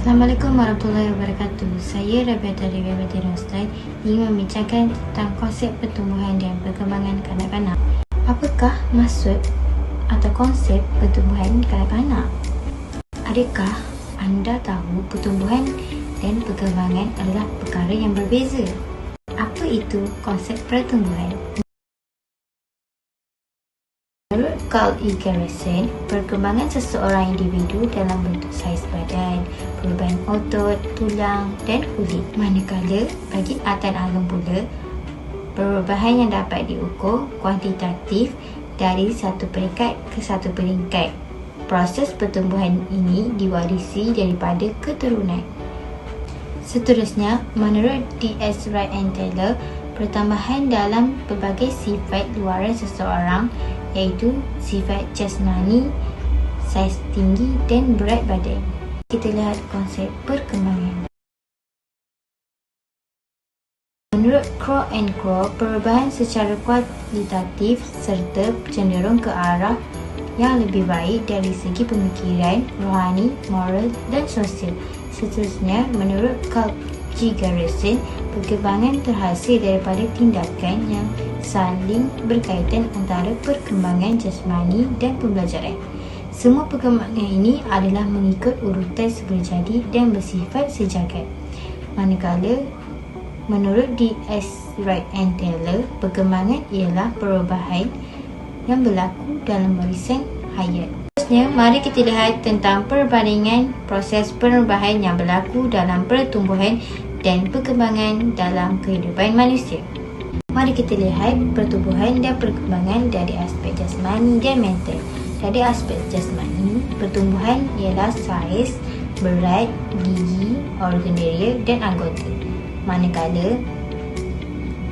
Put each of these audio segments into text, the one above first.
Assalamualaikum warahmatullahi wabarakatuh. Saya Rabiata Rabiata Ustaz ingin membincangkan tentang konsep pertumbuhan dan perkembangan kanak-kanak. Apakah maksud atau konsep pertumbuhan kanak-kanak? Adakah anda tahu pertumbuhan dan perkembangan adalah perkara yang berbeza? Apa itu konsep pertumbuhan? Menurut Carl E. Garrison, perkembangan seseorang individu dalam bentuk saiz badan, perubahan otot, tulang dan kulit. Manakala bagi Atan Alum pula, perubahan yang dapat diukur kuantitatif dari satu peringkat ke satu peringkat. Proses pertumbuhan ini diwarisi daripada keturunan. Seterusnya, menurut D.S. Wright and Taylor, pertambahan dalam pelbagai sifat luaran seseorang iaitu sifat jasmani, saiz tinggi dan berat badan. Kita lihat konsep perkembangan. Menurut Crow and Crow, perubahan secara kualitatif serta cenderung ke arah yang lebih baik dari segi pemikiran, rohani, moral dan sosial. Seterusnya, menurut Carl G. Garrison, perkembangan terhasil daripada tindakan yang saling berkaitan antara perkembangan jasmani dan pembelajaran. Semua perkembangan ini adalah mengikut urutan semula jadi dan bersifat sejagat. Manakala, menurut D.S. Wright and Taylor, perkembangan ialah perubahan yang berlaku dalam warisan hayat. Seterusnya, mari kita lihat tentang perbandingan proses perubahan yang berlaku dalam pertumbuhan dan perkembangan dalam kehidupan manusia. Mari kita lihat pertumbuhan dan perkembangan dari aspek jasmani dan mental. Dari aspek jasmani, pertumbuhan ialah saiz, berat, gigi, organella dan anggota. Manakala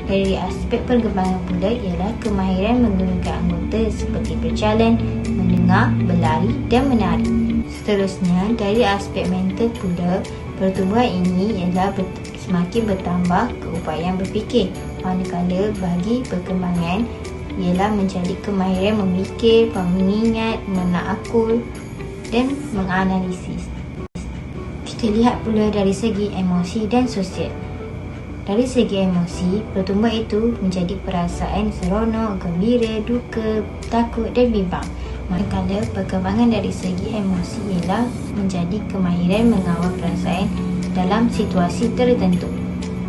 dari aspek perkembangan pula ialah kemahiran menggunakan anggota seperti berjalan, mendengar, berlari dan menari. Seterusnya, dari aspek mental pula, pertumbuhan ini ialah semakin bertambah keupayaan berfikir. Manakala bagi perkembangan ialah menjadi kemahiran memikir, mengingat, menakul dan menganalisis. Kita lihat pula dari segi emosi dan sosial. Dari segi emosi, pertumbuhan itu menjadi perasaan seronok, gembira, duka, takut dan bimbang. Manakala perkembangan dari segi emosi ialah menjadi kemahiran mengawal perasaan dalam situasi tertentu.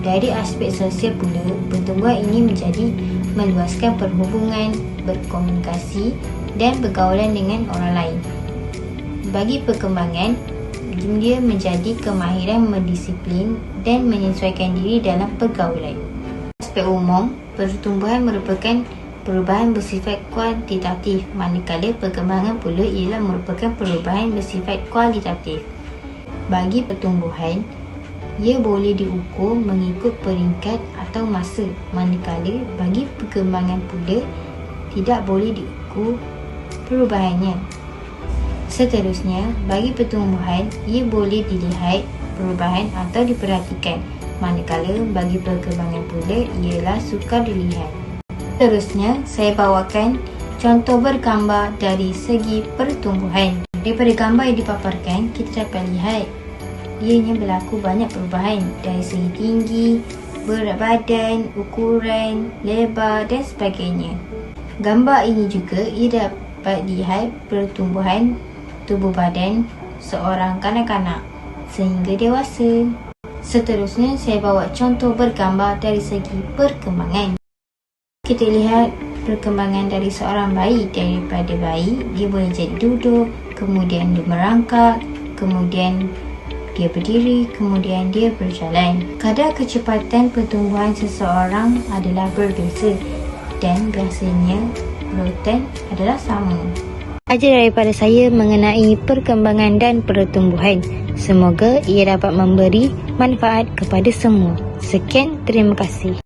Dari aspek sosial pula, pertumbuhan ini menjadi meluaskan perhubungan, berkomunikasi dan pergaulan dengan orang lain. Bagi perkembangan, dia menjadi kemahiran mendisiplin dan menyesuaikan diri dalam pergaulan. Aspek umum, pertumbuhan merupakan perubahan bersifat kuantitatif, manakala perkembangan pula ialah merupakan perubahan bersifat kualitatif. Bagi pertumbuhan, ia boleh diukur mengikut peringkat atau masa, manakala bagi perkembangan pula tidak boleh diukur perubahannya. Seterusnya, bagi pertumbuhan, ia boleh dilihat perubahan atau diperhatikan, manakala bagi perkembangan pula ialah sukar dilihat. Seterusnya, saya bawakan contoh bergambar dari segi pertumbuhan. Daripada gambar yang dipaparkan, kita dapat lihat ianya berlaku banyak perubahan dari segi tinggi, berat badan, ukuran, lebar dan sebagainya. Gambar ini juga ia dapat lihat pertumbuhan tubuh badan seorang kanak-kanak sehingga dewasa. Seterusnya, saya bawa contoh bergambar dari segi perkembangan. Kita lihat perkembangan dari seorang bayi. Daripada bayi, dia boleh jadi duduk, kemudian dia merangkak, kemudian dia berdiri, kemudian dia berjalan. Kadar kecepatan pertumbuhan seseorang adalah berbeza dan biasanya urutan adalah sama. Ajar daripada saya mengenai perkembangan dan pertumbuhan. Semoga ia dapat memberi manfaat kepada semua. Sekian, terima kasih.